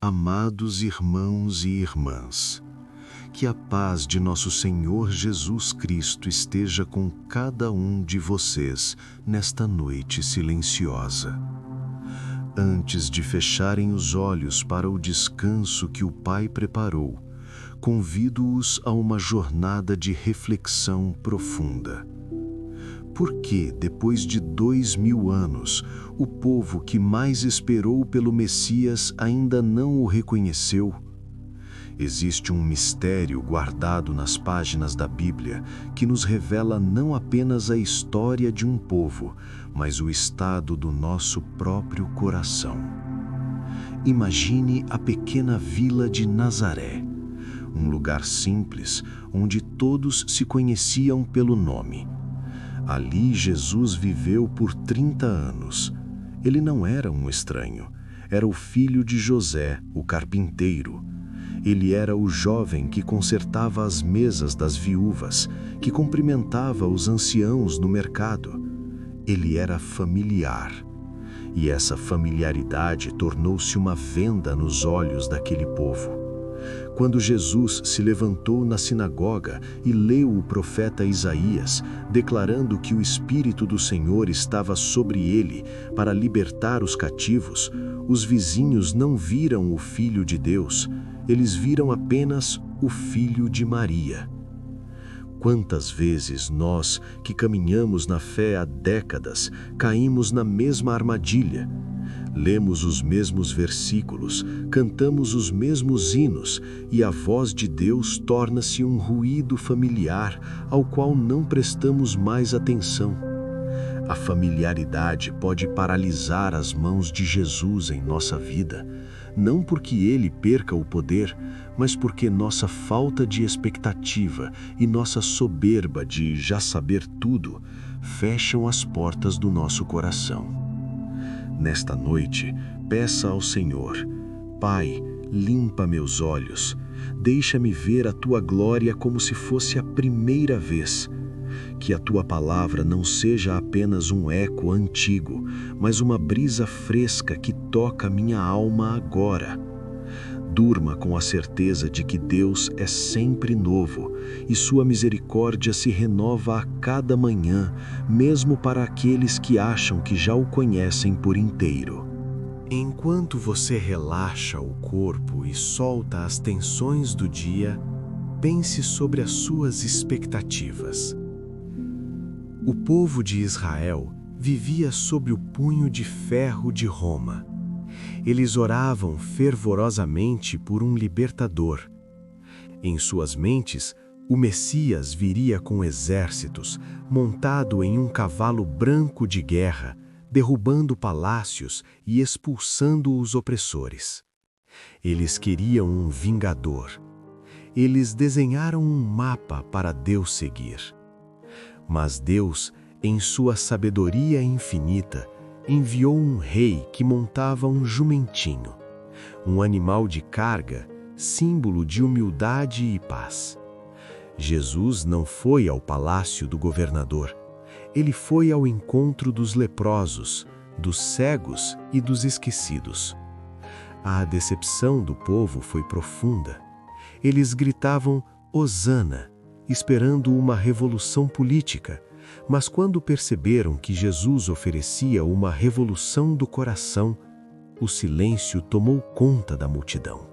Amados irmãos e irmãs, que a paz de nosso Senhor Jesus Cristo esteja com cada um de vocês nesta noite silenciosa. Antes de fecharem os olhos para o descanso que o Pai preparou, convido-os a uma jornada de reflexão profunda. Por que, depois de 2000 anos, o povo que mais esperou pelo Messias ainda não o reconheceu? Existe um mistério guardado nas páginas da Bíblia que nos revela não apenas a história de um povo, mas o estado do nosso próprio coração. Imagine a pequena vila de Nazaré, um lugar simples onde todos se conheciam pelo nome. Ali Jesus viveu por 30 anos. Ele não era um estranho, era o filho de José, o carpinteiro. Ele era o jovem que consertava as mesas das viúvas, que cumprimentava os anciãos no mercado. Ele era familiar. E essa familiaridade tornou-se uma venda nos olhos daquele povo. Quando Jesus se levantou na sinagoga e leu o profeta Isaías, declarando que o Espírito do Senhor estava sobre ele para libertar os cativos, os vizinhos não viram o Filho de Deus, eles viram apenas o Filho de Maria. Quantas vezes nós, que caminhamos na fé há décadas, caímos na mesma armadilha? Lemos os mesmos versículos, cantamos os mesmos hinos e a voz de Deus torna-se um ruído familiar ao qual não prestamos mais atenção. A familiaridade pode paralisar as mãos de Jesus em nossa vida, não porque ele perca o poder, mas porque nossa falta de expectativa e nossa soberba de já saber tudo fecham as portas do nosso coração. Nesta noite, peça ao Senhor: Pai, limpa meus olhos, deixa-me ver a Tua glória como se fosse a primeira vez. Que a Tua palavra não seja apenas um eco antigo, mas uma brisa fresca que toca minha alma agora. Durma com a certeza de que Deus é sempre novo e Sua misericórdia se renova a cada manhã, mesmo para aqueles que acham que já o conhecem por inteiro. Enquanto você relaxa o corpo e solta as tensões do dia, pense sobre as suas expectativas. O povo de Israel vivia sob o punho de ferro de Roma. Eles oravam fervorosamente por um libertador. Em suas mentes, o Messias viria com exércitos, montado em um cavalo branco de guerra, derrubando palácios e expulsando os opressores. Eles queriam um vingador. Eles desenharam um mapa para Deus seguir. Mas Deus, em sua sabedoria infinita, enviou um rei que montava um jumentinho, um animal de carga, símbolo de humildade e paz. Jesus não foi ao palácio do governador, ele foi ao encontro dos leprosos, dos cegos e dos esquecidos. A decepção do povo foi profunda. Eles gritavam Hosana, esperando uma revolução política, mas quando perceberam que Jesus oferecia uma revolução do coração, o silêncio tomou conta da multidão.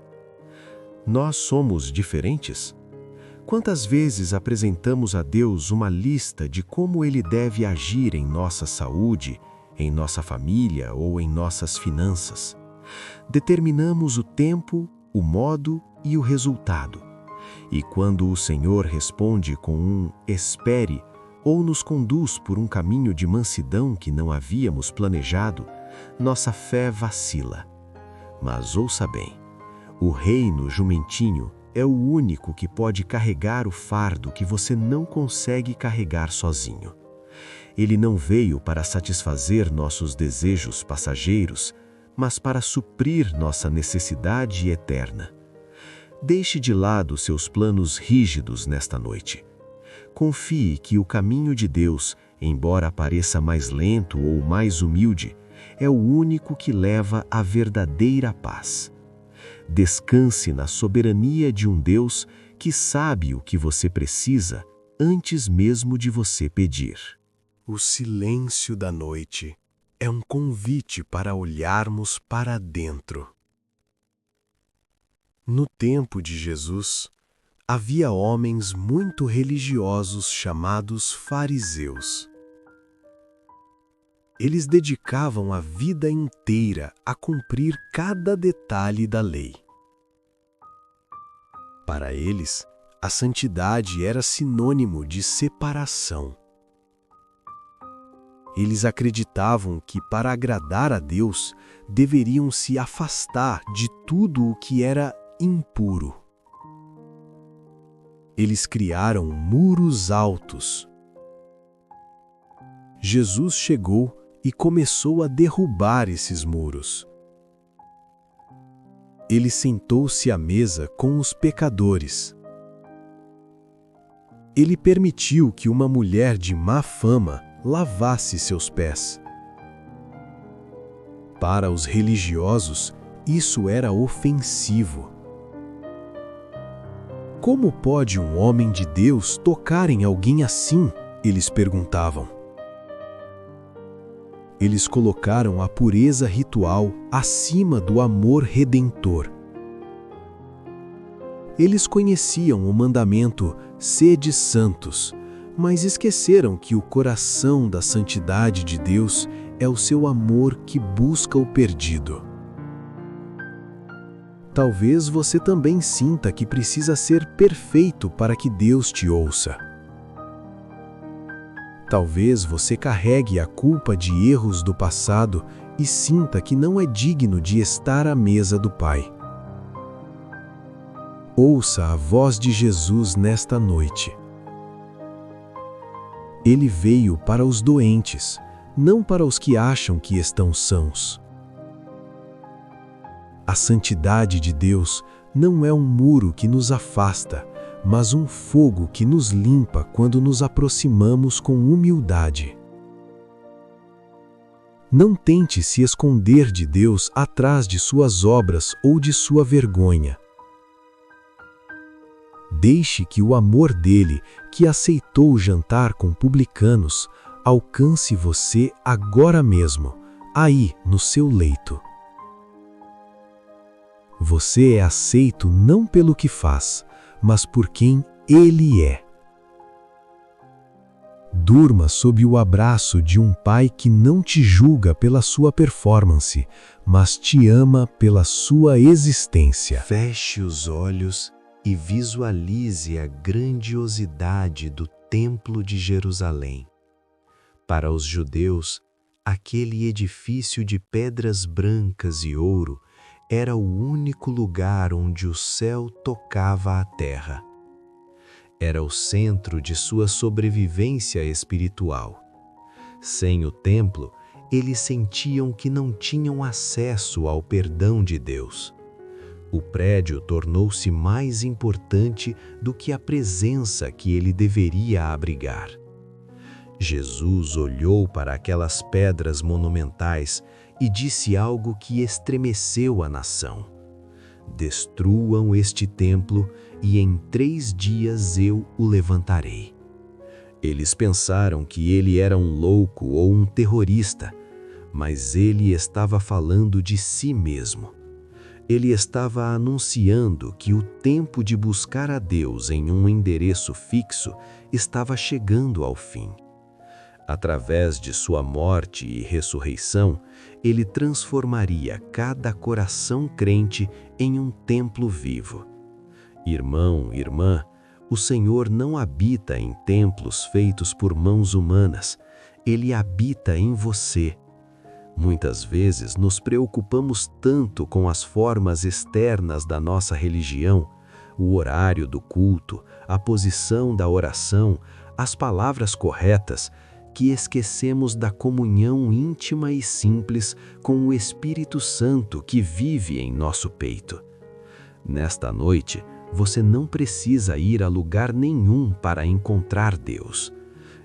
Nós somos diferentes? Quantas vezes apresentamos a Deus uma lista de como Ele deve agir em nossa saúde, em nossa família ou em nossas finanças? Determinamos o tempo, o modo e o resultado. E quando o Senhor responde com um espere, ou nos conduz por um caminho de mansidão que não havíamos planejado, nossa fé vacila. Mas ouça bem, o reino jumentinho é o único que pode carregar o fardo que você não consegue carregar sozinho. Ele não veio para satisfazer nossos desejos passageiros, mas para suprir nossa necessidade eterna. Deixe de lado seus planos rígidos nesta noite. Confie que o caminho de Deus, embora pareça mais lento ou mais humilde, é o único que leva à verdadeira paz. Descanse na soberania de um Deus que sabe o que você precisa antes mesmo de você pedir. O silêncio da noite é um convite para olharmos para dentro. No tempo de Jesus, havia homens muito religiosos chamados fariseus. Eles dedicavam a vida inteira a cumprir cada detalhe da lei. Para eles, a santidade era sinônimo de separação. Eles acreditavam que, para agradar a Deus, deveriam se afastar de tudo o que era impuro. Eles criaram muros altos. Jesus chegou e começou a derrubar esses muros. Ele sentou-se à mesa com os pecadores. Ele permitiu que uma mulher de má fama lavasse seus pés. Para os religiosos, isso era ofensivo. Como pode um homem de Deus tocar em alguém assim? Eles perguntavam. Eles colocaram a pureza ritual acima do amor redentor. Eles conheciam o mandamento "Sede santos", mas esqueceram que o coração da santidade de Deus é o seu amor que busca o perdido. Talvez você também sinta que precisa ser perfeito para que Deus te ouça. Talvez você carregue a culpa de erros do passado e sinta que não é digno de estar à mesa do Pai. Ouça a voz de Jesus nesta noite. Ele veio para os doentes, não para os que acham que estão sãos. A santidade de Deus não é um muro que nos afasta, mas um fogo que nos limpa quando nos aproximamos com humildade. Não tente se esconder de Deus atrás de suas obras ou de sua vergonha. Deixe que o amor dele, que aceitou jantar com publicanos, alcance você agora mesmo, aí no seu leito. Você é aceito não pelo que faz, mas por quem ele é. Durma sob o abraço de um pai que não te julga pela sua performance, mas te ama pela sua existência. Feche os olhos e visualize a grandiosidade do Templo de Jerusalém. Para os judeus, aquele edifício de pedras brancas e ouro era o único lugar onde o céu tocava a terra. Era o centro de sua sobrevivência espiritual. Sem o templo, eles sentiam que não tinham acesso ao perdão de Deus. O prédio tornou-se mais importante do que a presença que ele deveria abrigar. Jesus olhou para aquelas pedras monumentais e disse algo que estremeceu a nação: "Destruam este templo e em 3 dias eu o levantarei." Eles pensaram que ele era um louco ou um terrorista, mas ele estava falando de si mesmo. Ele estava anunciando que o tempo de buscar a Deus em um endereço fixo estava chegando ao fim. Através de sua morte e ressurreição, ele transformaria cada coração crente em um templo vivo. Irmão, irmã, o Senhor não habita em templos feitos por mãos humanas, ele habita em você. Muitas vezes nos preocupamos tanto com as formas externas da nossa religião, o horário do culto, a posição da oração, as palavras corretas, que esquecemos da comunhão íntima e simples com o Espírito Santo que vive em nosso peito. Nesta noite, você não precisa ir a lugar nenhum para encontrar Deus.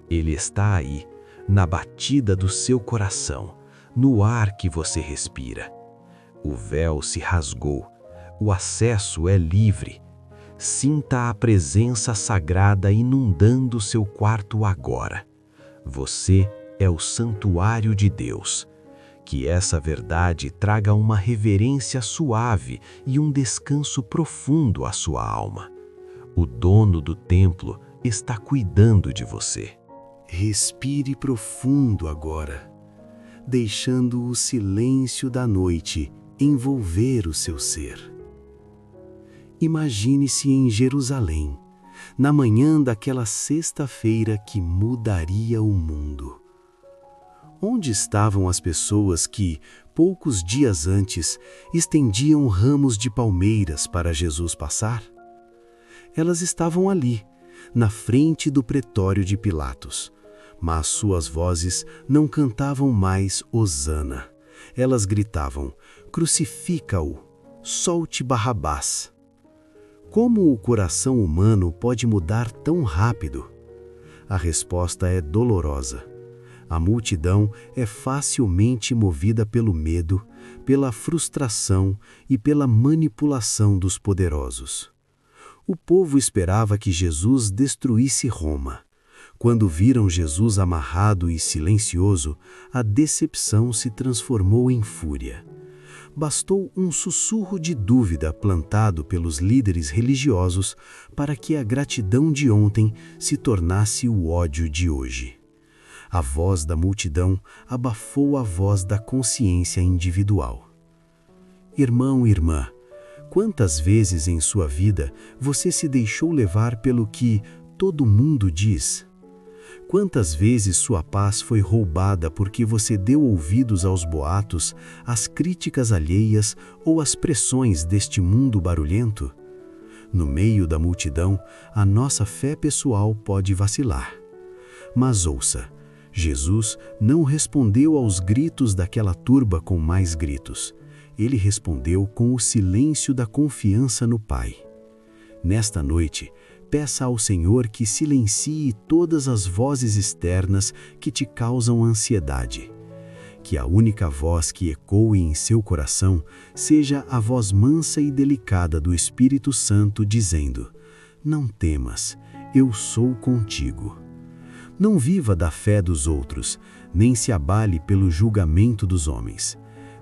Ele está aí, na batida do seu coração, no ar que você respira. O véu se rasgou, O acesso é livre. Sinta a presença sagrada inundando seu quarto agora. Você é o santuário de Deus. Que essa verdade traga uma reverência suave e um descanso profundo à sua alma. O dono do templo está cuidando de você. Respire profundo agora, deixando o silêncio da noite envolver o seu ser. Imagine-se em Jerusalém, na manhã daquela sexta-feira que mudaria o mundo. Onde estavam as pessoas que, poucos dias antes, estendiam ramos de palmeiras para Jesus passar? Elas estavam ali, na frente do pretório de Pilatos, mas suas vozes não cantavam mais Hosana. Elas gritavam: crucifica-o, solte Barrabás. Como o coração humano pode mudar tão rápido? A resposta é dolorosa. A multidão é facilmente movida pelo medo, pela frustração e pela manipulação dos poderosos. O povo esperava que Jesus destruísse Roma. Quando viram Jesus amarrado e silencioso, a decepção se transformou em fúria. Bastou um sussurro de dúvida plantado pelos líderes religiosos para que a gratidão de ontem se tornasse o ódio de hoje. A voz da multidão abafou a voz da consciência individual. Irmão e irmã, quantas vezes em sua vida você se deixou levar pelo que todo mundo diz? Quantas vezes sua paz foi roubada porque você deu ouvidos aos boatos, às críticas alheias ou às pressões deste mundo barulhento? No meio da multidão, a nossa fé pessoal pode vacilar. Mas ouça, Jesus não respondeu aos gritos daquela turba com mais gritos. Ele respondeu com o silêncio da confiança no Pai. Nesta noite, peça ao Senhor que silencie todas as vozes externas que te causam ansiedade. Que a única voz que ecoe em seu coração seja a voz mansa e delicada do Espírito Santo dizendo: não temas, eu sou contigo. Não viva da fé dos outros, nem se abale pelo julgamento dos homens.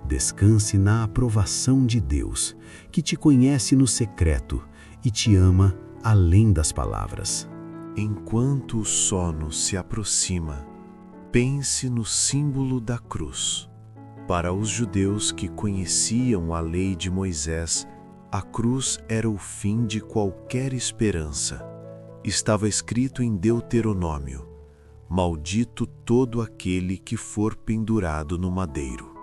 Descanse na aprovação de Deus, que te conhece no secreto e te ama além das palavras. Enquanto o sono se aproxima, pense no símbolo da cruz. Para os judeus que conheciam a lei de Moisés, a cruz era o fim de qualquer esperança. Estava escrito em Deuteronômio: maldito todo aquele que for pendurado no madeiro.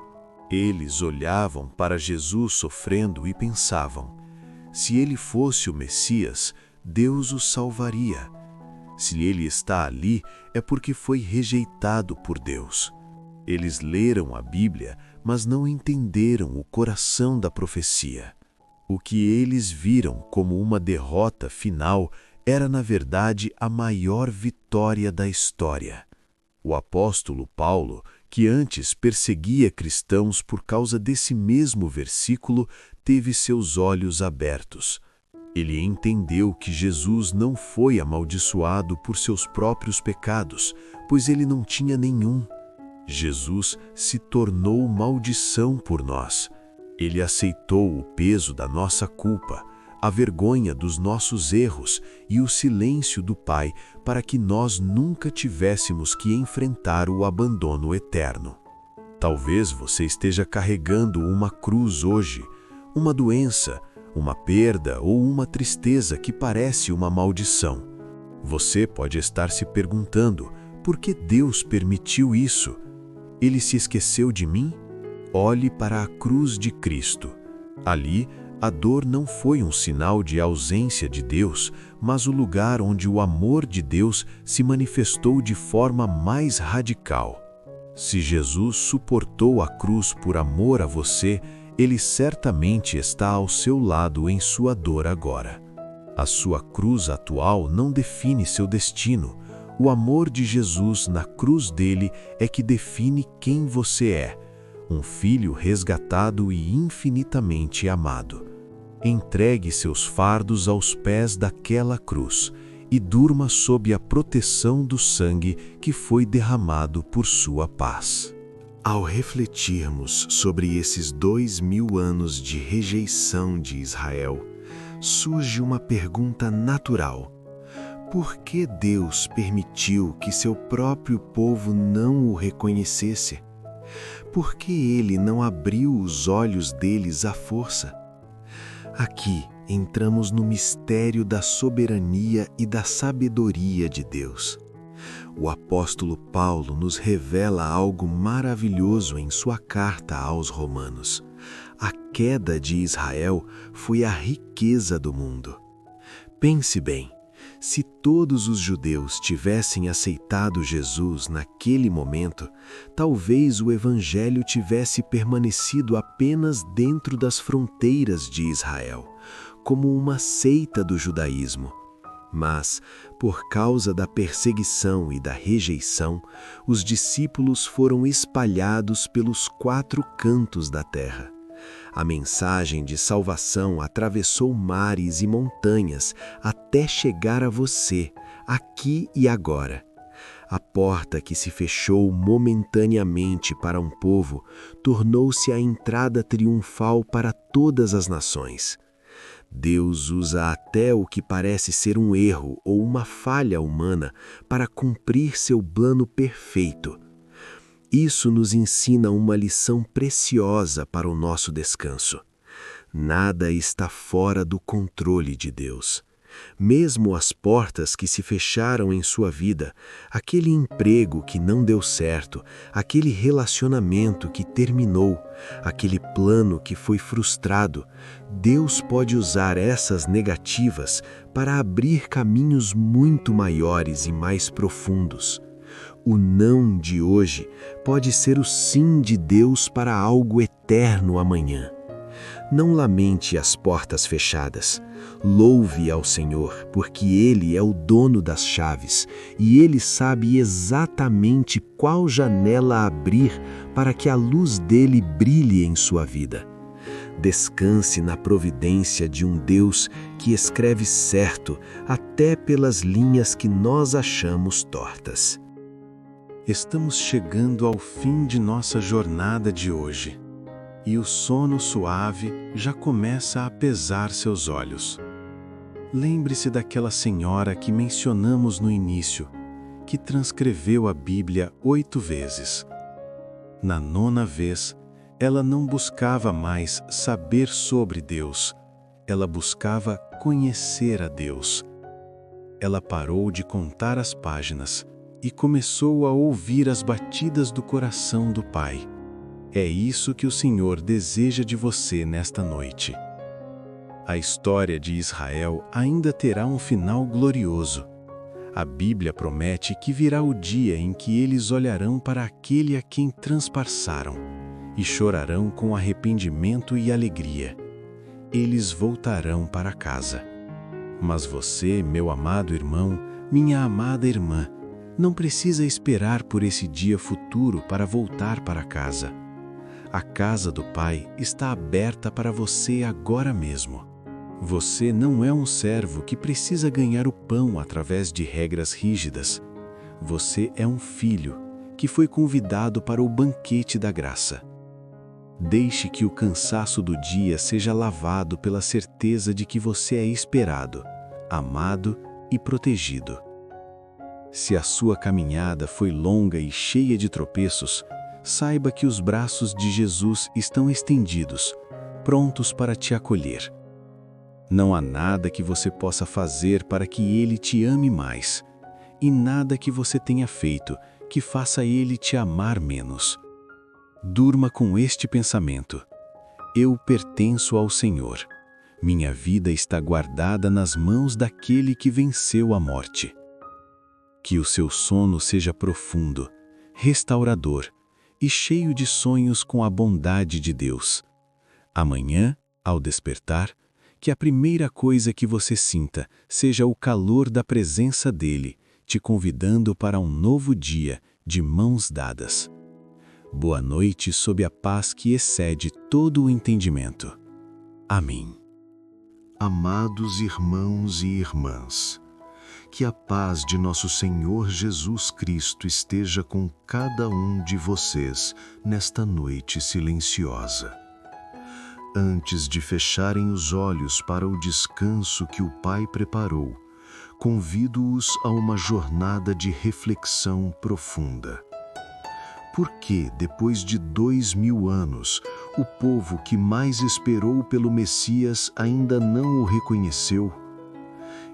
Eles olhavam para Jesus sofrendo e pensavam: se ele fosse o Messias, Deus o salvaria. Se ele está ali, é porque foi rejeitado por Deus. Eles leram a Bíblia, mas não entenderam o coração da profecia. O que eles viram como uma derrota final era, na verdade, a maior vitória da história. O apóstolo Paulo, que antes perseguia cristãos por causa desse mesmo versículo, teve seus olhos abertos. Ele entendeu que Jesus não foi amaldiçoado por seus próprios pecados, pois ele não tinha nenhum. Jesus se tornou maldição por nós. Ele aceitou o peso da nossa culpa, a vergonha dos nossos erros e o silêncio do Pai para que nós nunca tivéssemos que enfrentar o abandono eterno. Talvez você esteja carregando uma cruz hoje, uma doença, uma perda ou uma tristeza que parece uma maldição. Você pode estar se perguntando: por que Deus permitiu isso? Ele se esqueceu de mim? Olhe para a cruz de Cristo. Ali, a dor não foi um sinal de ausência de Deus, mas o lugar onde o amor de Deus se manifestou de forma mais radical. Se Jesus suportou a cruz por amor a você, Ele certamente está ao seu lado em sua dor agora. A sua cruz atual não define seu destino. O amor de Jesus na cruz dele é que define quem você é, um filho resgatado e infinitamente amado. entregue seus fardos aos pés daquela cruz e durma sob a proteção do sangue que foi derramado por sua paz. Ao refletirmos sobre esses 2000 anos de rejeição de Israel, surge uma pergunta natural. Por que Deus permitiu que seu próprio povo não o reconhecesse? Por que ele não abriu os olhos deles à força? Aqui entramos no mistério da soberania e da sabedoria de Deus. O apóstolo Paulo nos revela algo maravilhoso em sua carta aos Romanos. A queda de Israel foi a riqueza do mundo. Pense bem, se todos os judeus tivessem aceitado Jesus naquele momento, talvez o Evangelho tivesse permanecido apenas dentro das fronteiras de Israel, como uma seita do judaísmo. Mas, por causa da perseguição e da rejeição, os discípulos foram espalhados pelos 4 cantos da terra. A mensagem de salvação atravessou mares e montanhas até chegar a você, aqui e agora. A porta que se fechou momentaneamente para um povo tornou-se a entrada triunfal para todas as nações. Deus usa até o que parece ser um erro ou uma falha humana para cumprir seu plano perfeito. Isso nos ensina uma lição preciosa para o nosso descanso. Nada está fora do controle de Deus. Mesmo as portas que se fecharam em sua vida, aquele emprego que não deu certo, aquele relacionamento que terminou, aquele plano que foi frustrado, Deus pode usar essas negativas para abrir caminhos muito maiores e mais profundos. O não de hoje pode ser o sim de Deus para algo eterno amanhã. Não lamente as portas fechadas. Louve ao Senhor, porque Ele é o dono das chaves e Ele sabe exatamente qual janela abrir para que a luz dele brilhe em sua vida. Descanse na providência de um Deus que escreve certo até pelas linhas que nós achamos tortas. Estamos chegando ao fim de nossa jornada de hoje. E o sono suave já começa a pesar seus olhos. Lembre-se daquela senhora que mencionamos no início, que transcreveu a Bíblia 8 vezes. Na 9ª vez, ela não buscava mais saber sobre Deus, ela buscava conhecer a Deus. Ela parou de contar as páginas e começou a ouvir as batidas do coração do Pai. É isso que o Senhor deseja de você nesta noite. A história de Israel ainda terá um final glorioso. A Bíblia promete que virá o dia em que eles olharão para aquele a quem transpassaram e chorarão com arrependimento e alegria. Eles voltarão para casa. Mas você, meu amado irmão, minha amada irmã, não precisa esperar por esse dia futuro para voltar para casa. A casa do Pai está aberta para você agora mesmo. Você não é um servo que precisa ganhar o pão através de regras rígidas. Você é um filho que foi convidado para o banquete da graça. Deixe que o cansaço do dia seja lavado pela certeza de que você é esperado, amado e protegido. Se a sua caminhada foi longa e cheia de tropeços, saiba que os braços de Jesus estão estendidos, prontos para te acolher. Não há nada que você possa fazer para que Ele te ame mais, e nada que você tenha feito que faça Ele te amar menos. Durma com este pensamento: eu pertenço ao Senhor. Minha vida está guardada nas mãos daquele que venceu a morte. Que o seu sono seja profundo, restaurador e cheio de sonhos com a bondade de Deus. Amanhã, ao despertar, que a primeira coisa que você sinta seja o calor da presença dele, te convidando para um novo dia de mãos dadas. Boa noite sob a paz que excede todo o entendimento. Amém. Amados irmãos e irmãs, que a paz de nosso Senhor Jesus Cristo esteja com cada um de vocês nesta noite silenciosa. Antes de fecharem os olhos para o descanso que o Pai preparou, convido-os a uma jornada de reflexão profunda. Por que, depois de 2000 anos, o povo que mais esperou pelo Messias ainda não o reconheceu?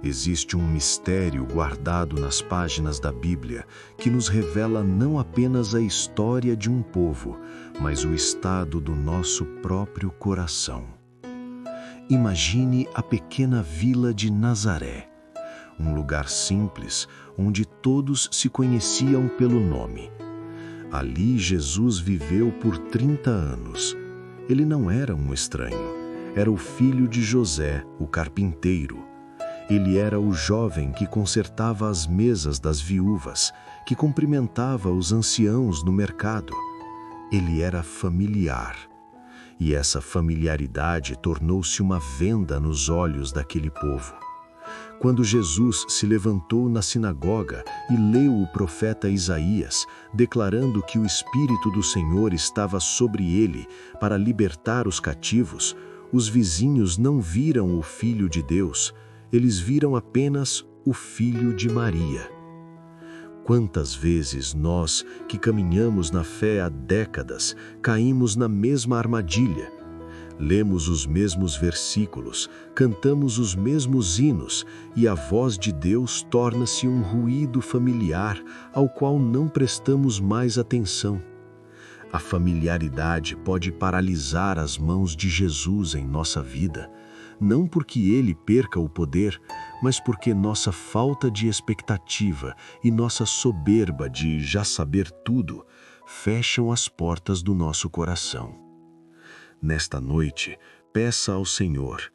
Existe um mistério guardado nas páginas da Bíblia que nos revela não apenas a história de um povo, mas o estado do nosso próprio coração. Imagine a pequena vila de Nazaré, um lugar simples onde todos se conheciam pelo nome. Ali Jesus viveu por 30 anos. Ele não era um estranho, era o filho de José, o carpinteiro. Ele era o jovem que consertava as mesas das viúvas, que cumprimentava os anciãos no mercado. Ele era familiar. E essa familiaridade tornou-se uma venda nos olhos daquele povo. Quando Jesus se levantou na sinagoga e leu o profeta Isaías, declarando que o Espírito do Senhor estava sobre ele para libertar os cativos, os vizinhos não viram o Filho de Deus, eles viram apenas o filho de Maria. Quantas vezes nós, que caminhamos na fé há décadas, caímos na mesma armadilha? Lemos os mesmos versículos, cantamos os mesmos hinos e a voz de Deus torna-se um ruído familiar ao qual não prestamos mais atenção. A familiaridade pode paralisar as mãos de Jesus em nossa vida, não porque ele perca o poder, mas porque nossa falta de expectativa e nossa soberba de já saber tudo fecham as portas do nosso coração. Nesta noite, peça ao Senhor: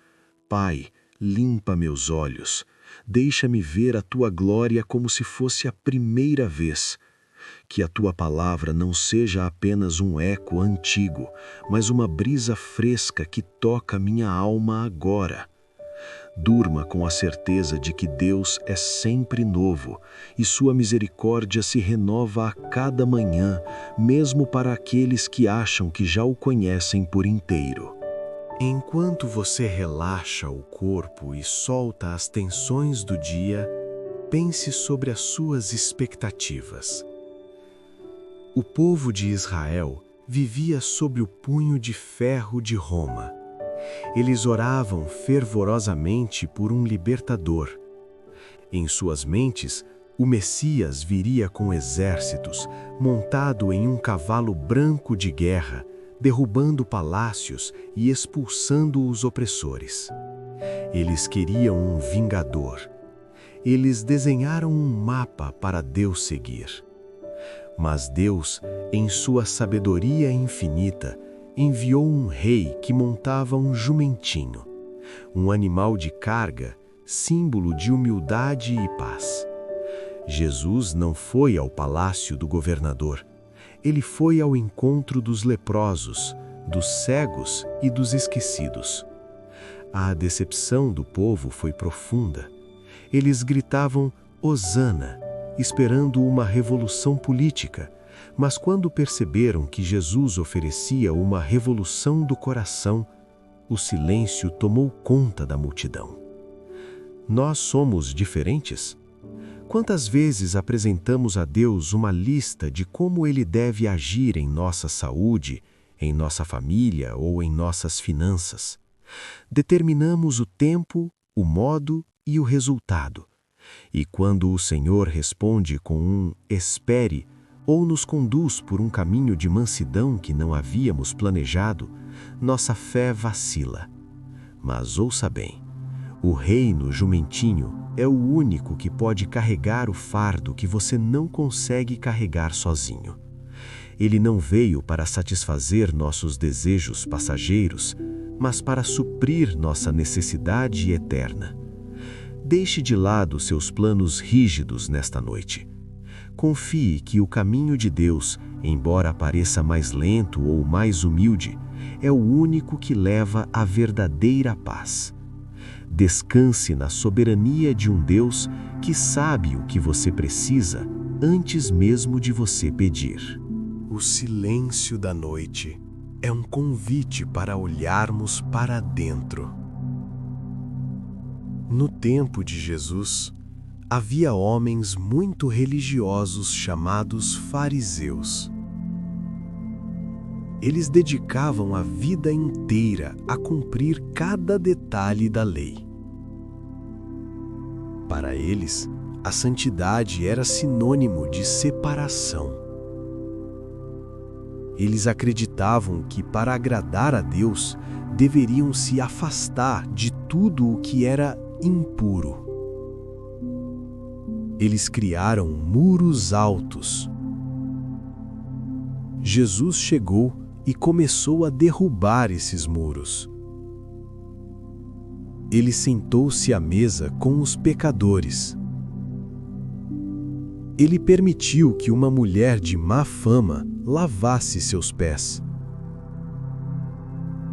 Pai, limpa meus olhos, deixa-me ver a Tua glória como se fosse a primeira vez. Que a Tua palavra não seja apenas um eco antigo, mas uma brisa fresca que toca minha alma agora. Durma com a certeza de que Deus é sempre novo e sua misericórdia se renova a cada manhã, mesmo para aqueles que acham que já o conhecem por inteiro. Enquanto você relaxa o corpo e solta as tensões do dia, pense sobre as suas expectativas. O povo de Israel vivia sob o punho de ferro de Roma. Eles oravam fervorosamente por um libertador. Em suas mentes, o Messias viria com exércitos, montado em um cavalo branco de guerra, derrubando palácios e expulsando os opressores. Eles queriam um vingador. Eles desenharam um mapa para Deus seguir. Mas Deus, em sua sabedoria infinita, enviou um rei que montava um jumentinho, um animal de carga, símbolo de humildade e paz. Jesus não foi ao palácio do governador. Ele foi ao encontro dos leprosos, dos cegos e dos esquecidos. A decepção do povo foi profunda. Eles gritavam Hosana, esperando uma revolução política, mas quando perceberam que Jesus oferecia uma revolução do coração, o silêncio tomou conta da multidão. Nós somos diferentes? Quantas vezes apresentamos a Deus uma lista de como Ele deve agir em nossa saúde, em nossa família ou em nossas finanças? Determinamos o tempo, o modo e o resultado. E quando o Senhor responde com um espere, ou nos conduz por um caminho de mansidão que não havíamos planejado, nossa fé vacila. Mas ouça bem, o reino jumentinho é o único que pode carregar o fardo que você não consegue carregar sozinho. Ele não veio para satisfazer nossos desejos passageiros, mas para suprir nossa necessidade eterna. Deixe de lado seus planos rígidos nesta noite. Confie que o caminho de Deus, embora pareça mais lento ou mais humilde, é o único que leva à verdadeira paz. Descanse na soberania de um Deus que sabe o que você precisa antes mesmo de você pedir. O silêncio da noite é um convite para olharmos para dentro. No tempo de Jesus, havia homens muito religiosos chamados fariseus. Eles dedicavam a vida inteira a cumprir cada detalhe da lei. Para eles, a santidade era sinônimo de separação. Eles acreditavam que, para agradar a Deus, deveriam se afastar de tudo o que era impuro. Eles criaram muros altos. Jesus chegou e começou a derrubar esses muros. Ele sentou-se à mesa com os pecadores. Ele permitiu que uma mulher de má fama lavasse seus pés.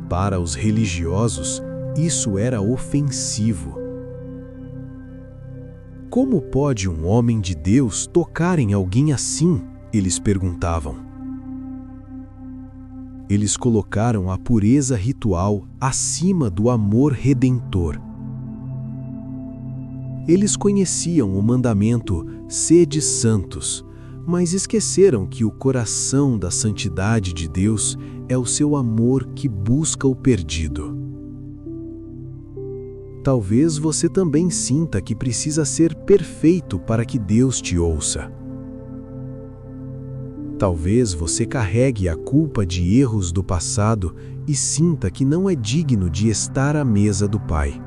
Para os religiosos, isso era ofensivo. Como pode um homem de Deus tocar em alguém assim? Eles perguntavam. Eles colocaram a pureza ritual acima do amor redentor. Eles conheciam o mandamento "Sede santos", mas esqueceram que o coração da santidade de Deus é o seu amor que busca o perdido. Talvez você também sinta que precisa ser perfeito para que Deus te ouça. Talvez você carregue a culpa de erros do passado e sinta que não é digno de estar à mesa do Pai.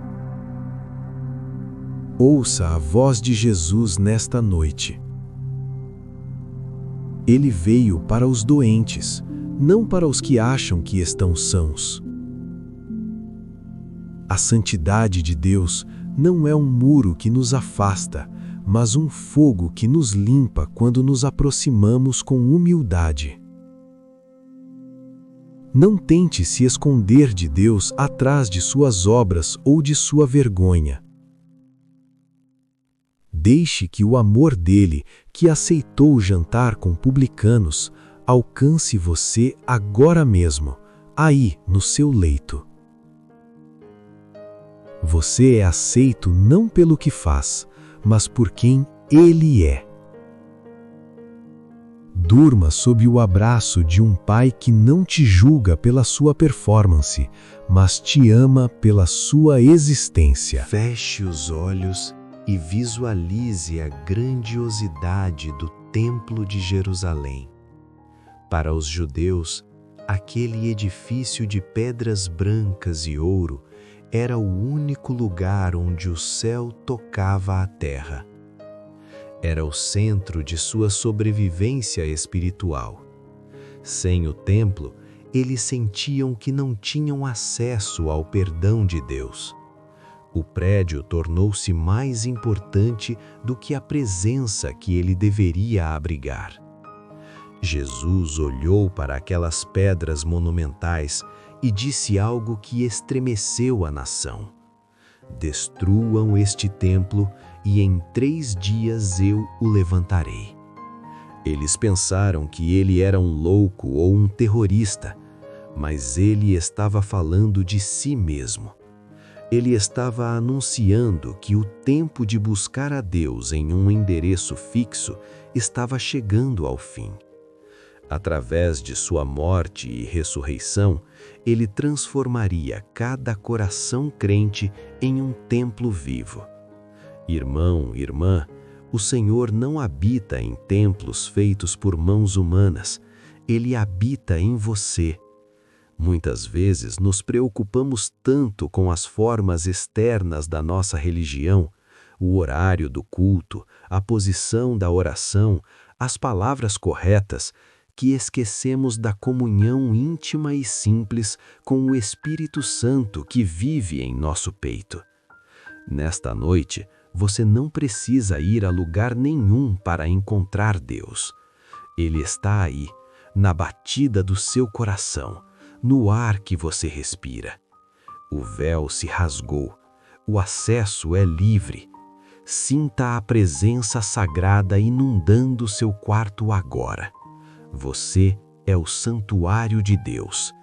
Ouça a voz de Jesus nesta noite. Ele veio para os doentes, não para os que acham que estão sãos. A santidade de Deus não é um muro que nos afasta, mas um fogo que nos limpa quando nos aproximamos com humildade. Não tente se esconder de Deus atrás de suas obras ou de sua vergonha. Deixe que o amor dele, que aceitou jantar com publicanos, alcance você agora mesmo, aí no seu leito. Você é aceito não pelo que faz, mas por quem Ele é. Durma sob o abraço de um Pai que não te julga pela sua performance, mas te ama pela sua existência. Feche os olhos e visualize a grandiosidade do Templo de Jerusalém. Para os judeus, aquele edifício de pedras brancas e ouro era o único lugar onde o céu tocava a terra. Era o centro de sua sobrevivência espiritual. Sem o templo, eles sentiam que não tinham acesso ao perdão de Deus. O prédio tornou-se mais importante do que a presença que ele deveria abrigar. Jesus olhou para aquelas pedras monumentais e disse algo que estremeceu a nação: "Destruam este templo e em 3 dias eu o levantarei." Eles pensaram que ele era um louco ou um terrorista, mas ele estava falando de si mesmo. Ele estava anunciando que o tempo de buscar a Deus em um endereço fixo estava chegando ao fim. Através de sua morte e ressurreição, ele transformaria cada coração crente em um templo vivo. Irmão, irmã, o Senhor não habita em templos feitos por mãos humanas, ele habita em você. Muitas vezes nos preocupamos tanto com as formas externas da nossa religião, o horário do culto, a posição da oração, as palavras corretas, que esquecemos da comunhão íntima e simples com o Espírito Santo que vive em nosso peito. Nesta noite, você não precisa ir a lugar nenhum para encontrar Deus. Ele está aí, na batida do seu coração, no ar que você respira. O véu se rasgou, O acesso é livre. Sinta a presença sagrada inundando seu quarto agora. Você é o santuário de Deus.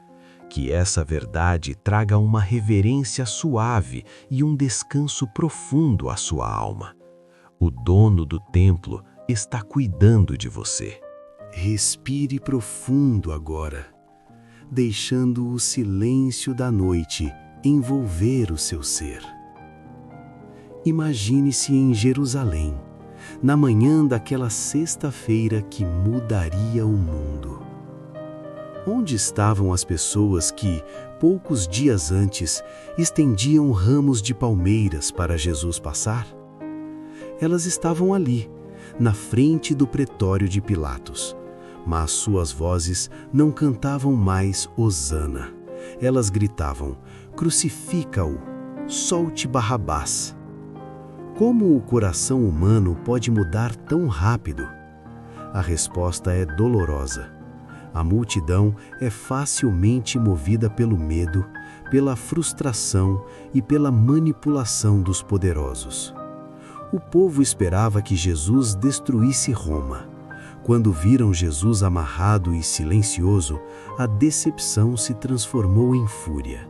Que essa verdade traga uma reverência suave e um descanso profundo à sua alma. O dono do templo está cuidando de você. Respire profundo agora, deixando o silêncio da noite envolver o seu ser. Imagine-se em Jerusalém, na manhã daquela sexta-feira que mudaria o mundo. Onde estavam as pessoas que, poucos dias antes, estendiam ramos de palmeiras para Jesus passar? Elas estavam ali, na frente do pretório de Pilatos, mas suas vozes não cantavam mais Hosana. Elas gritavam: crucifica-o, solte Barrabás. Como o coração humano pode mudar tão rápido? A resposta é dolorosa. A multidão é facilmente movida pelo medo, pela frustração e pela manipulação dos poderosos. O povo esperava que Jesus destruísse Roma. Quando viram Jesus amarrado e silencioso, a decepção se transformou em fúria.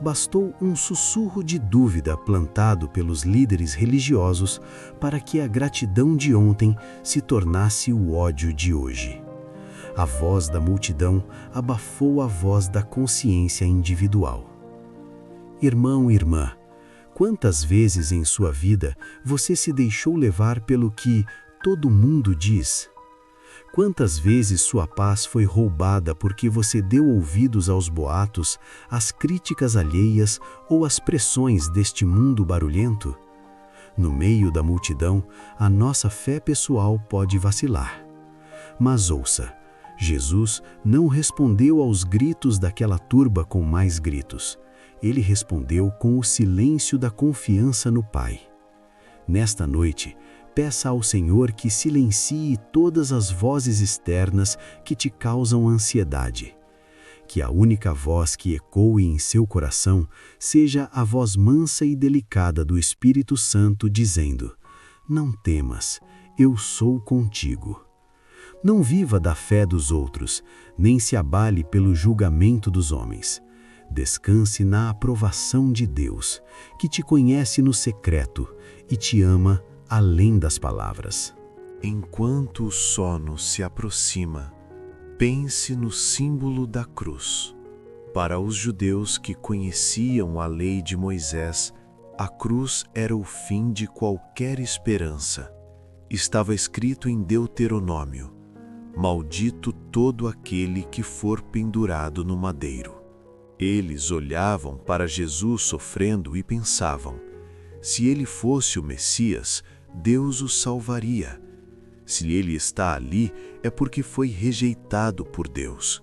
Bastou um sussurro de dúvida plantado pelos líderes religiosos para que a gratidão de ontem se tornasse o ódio de hoje. A voz da multidão abafou a voz da consciência individual. Irmão e irmã, quantas vezes em sua vida você se deixou levar pelo que todo mundo diz? Quantas vezes sua paz foi roubada porque você deu ouvidos aos boatos, às críticas alheias ou às pressões deste mundo barulhento? No meio da multidão, a nossa fé pessoal pode vacilar. Mas ouça, Jesus não respondeu aos gritos daquela turba com mais gritos. Ele respondeu com o silêncio da confiança no Pai. Nesta noite, peça ao Senhor que silencie todas as vozes externas que te causam ansiedade. Que a única voz que ecoe em seu coração seja a voz mansa e delicada do Espírito Santo dizendo: não temas, eu sou contigo. Não viva da fé dos outros, nem se abale pelo julgamento dos homens. Descanse na aprovação de Deus, que te conhece no secreto e te ama além das palavras. Enquanto o sono se aproxima, pense no símbolo da cruz. Para os judeus que conheciam a lei de Moisés, a cruz era o fim de qualquer esperança. Estava escrito em Deuteronômio: maldito todo aquele que for pendurado no madeiro. Eles olhavam para Jesus sofrendo e pensavam: se ele fosse o Messias, Deus o salvaria. Se ele está ali, é porque foi rejeitado por Deus.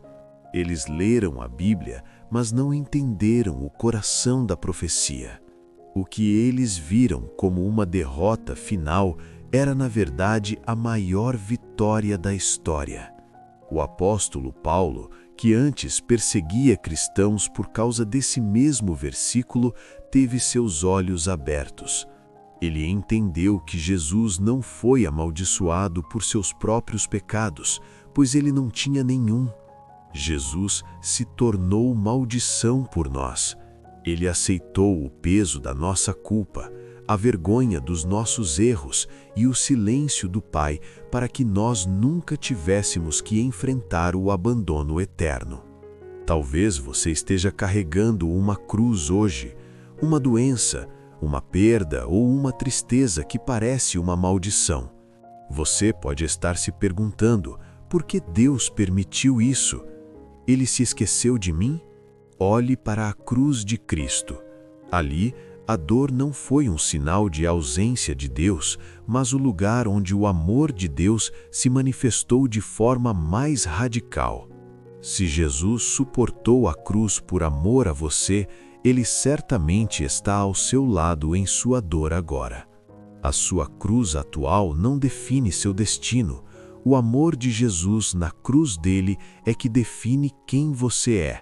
Eles leram a Bíblia, mas não entenderam o coração da profecia. O que eles viram como uma derrota final era, na verdade, a maior vitória da história. O apóstolo Paulo, que antes perseguia cristãos por causa desse mesmo versículo, teve seus olhos abertos. Ele entendeu que Jesus não foi amaldiçoado por seus próprios pecados, pois ele não tinha nenhum. Jesus se tornou maldição por nós. Ele aceitou o peso da nossa culpa, a vergonha dos nossos erros e o silêncio do Pai para que nós nunca tivéssemos que enfrentar o abandono eterno. Talvez você esteja carregando uma cruz hoje, uma doença, uma perda ou uma tristeza que parece uma maldição. Você pode estar se perguntando: por que Deus permitiu isso? Ele se esqueceu de mim? Olhe para a cruz de Cristo. Ali, a dor não foi um sinal de ausência de Deus, mas o lugar onde o amor de Deus se manifestou de forma mais radical. Se Jesus suportou a cruz por amor a você, Ele certamente está ao seu lado em sua dor agora. A sua cruz atual não define seu destino. O amor de Jesus na cruz dele é que define quem você é,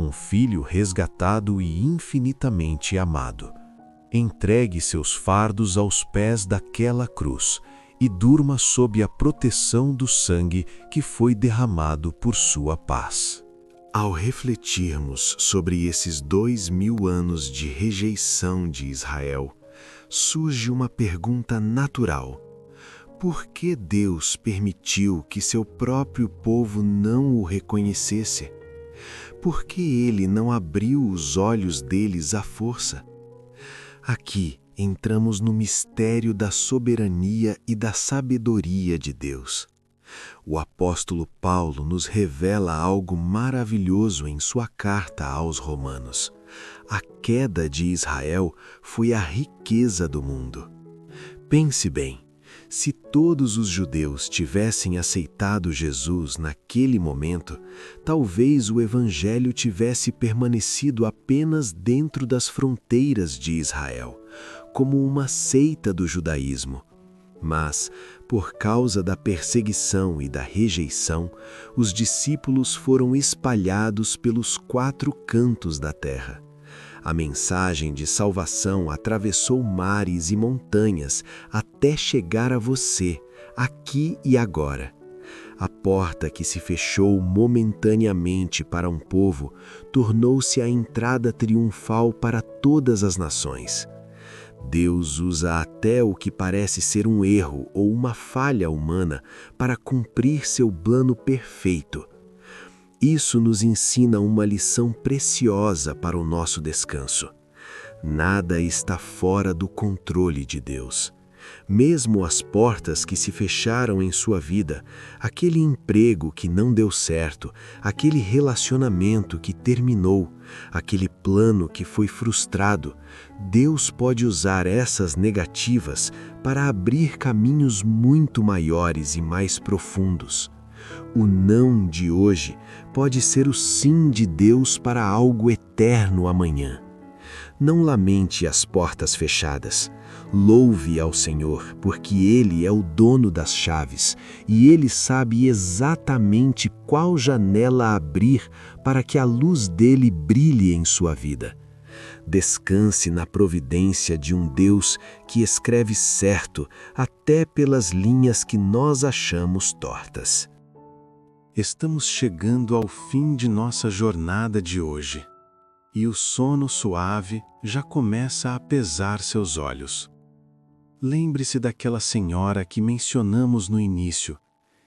um filho resgatado e infinitamente amado. entregue seus fardos aos pés daquela cruz e durma sob a proteção do sangue que foi derramado por sua paz. Ao refletirmos sobre esses 2000 anos de rejeição de Israel, surge uma pergunta natural. Por que Deus permitiu que seu próprio povo não o reconhecesse? Por que ele não abriu os olhos deles à força? Aqui entramos no mistério da soberania e da sabedoria de Deus. O apóstolo Paulo nos revela algo maravilhoso em sua carta aos Romanos. A queda de Israel foi a riqueza do mundo. Pense bem, se todos os judeus tivessem aceitado Jesus naquele momento, talvez o Evangelho tivesse permanecido apenas dentro das fronteiras de Israel, como uma seita do judaísmo. Mas, por causa da perseguição e da rejeição, os discípulos foram espalhados pelos 4 cantos da terra. A mensagem de salvação atravessou mares e montanhas até chegar a você, aqui e agora. A porta que se fechou momentaneamente para um povo tornou-se a entrada triunfal para todas as nações. Deus usa até o que parece ser um erro ou uma falha humana para cumprir seu plano perfeito. Isso nos ensina uma lição preciosa para o nosso descanso. Nada está fora do controle de Deus. Mesmo as portas que se fecharam em sua vida, aquele emprego que não deu certo, aquele relacionamento que terminou, aquele plano que foi frustrado, Deus pode usar essas negativas para abrir caminhos muito maiores e mais profundos. O não de hoje pode ser o sim de Deus para algo eterno amanhã. Não lamente as portas fechadas. Louve ao Senhor, porque Ele é o dono das chaves e Ele sabe exatamente qual janela abrir para que a luz dele brilhe em sua vida. Descanse na providência de um Deus que escreve certo até pelas linhas que nós achamos tortas. Estamos chegando ao fim de nossa jornada de hoje, e o sono suave já começa a pesar seus olhos. Lembre-se daquela senhora que mencionamos no início,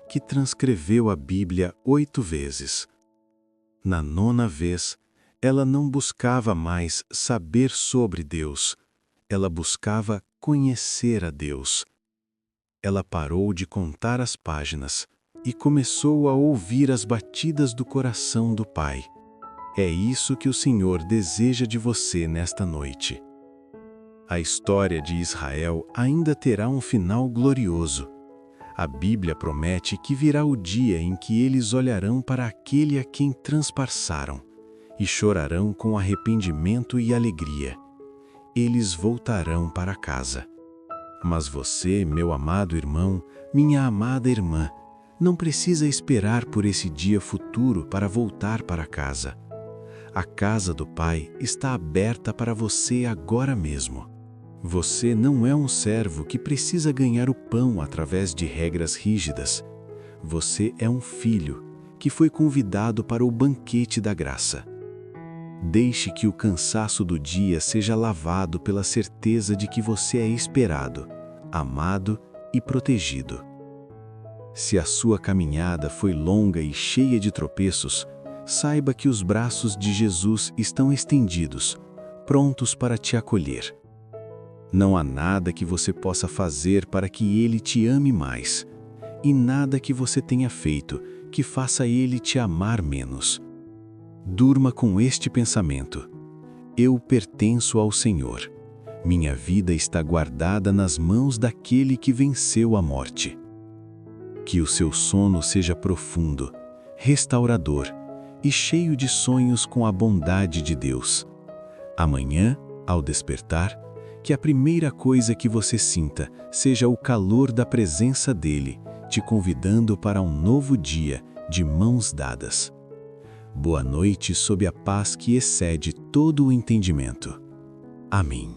que transcreveu a Bíblia 8 vezes. Na 9ª vez, ela não buscava mais saber sobre Deus, ela buscava conhecer a Deus. Ela parou de contar as páginas e começou a ouvir as batidas do coração do Pai. É isso que o Senhor deseja de você nesta noite. A história de Israel ainda terá um final glorioso. A Bíblia promete que virá o dia em que eles olharão para aquele a quem transpassaram e chorarão com arrependimento e alegria. Eles voltarão para casa. Mas você, meu amado irmão, minha amada irmã, não precisa esperar por esse dia futuro para voltar para casa. A casa do Pai está aberta para você agora mesmo. Você não é um servo que precisa ganhar o pão através de regras rígidas. Você é um filho que foi convidado para o banquete da graça. Deixe que o cansaço do dia seja lavado pela certeza de que você é esperado, amado e protegido. Se a sua caminhada foi longa e cheia de tropeços, saiba que os braços de Jesus estão estendidos, prontos para te acolher. Não há nada que você possa fazer para que Ele te ame mais, e nada que você tenha feito que faça Ele te amar menos. Durma com este pensamento: eu pertenço ao Senhor. Minha vida está guardada nas mãos daquele que venceu a morte. Que o seu sono seja profundo, restaurador e cheio de sonhos com a bondade de Deus. Amanhã, ao despertar, que a primeira coisa que você sinta seja o calor da presença dele, te convidando para um novo dia de mãos dadas. Boa noite sob a paz que excede todo o entendimento. Amém.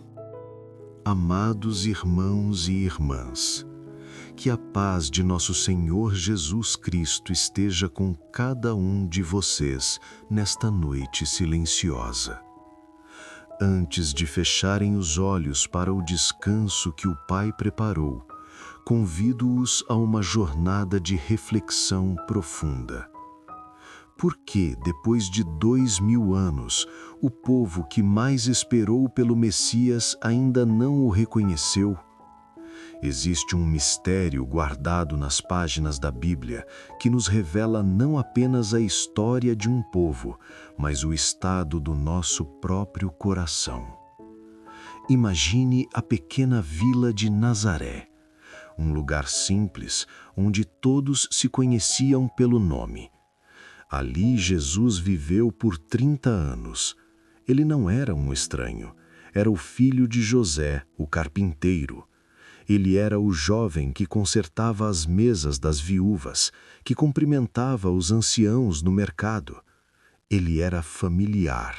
Amados irmãos e irmãs, que a paz de nosso Senhor Jesus Cristo esteja com cada um de vocês nesta noite silenciosa. Antes de fecharem os olhos para o descanso que o Pai preparou, convido-os a uma jornada de reflexão profunda. Por que, depois de 2000 anos, o povo que mais esperou pelo Messias ainda não o reconheceu? Existe um mistério guardado nas páginas da Bíblia que nos revela não apenas a história de um povo, mas o estado do nosso próprio coração. Imagine a pequena vila de Nazaré, um lugar simples onde todos se conheciam pelo nome. Ali Jesus viveu por 30 anos. Ele não era um estranho, era o filho de José, o carpinteiro. Ele era o jovem que consertava as mesas das viúvas, que cumprimentava os anciãos no mercado. Ele era familiar.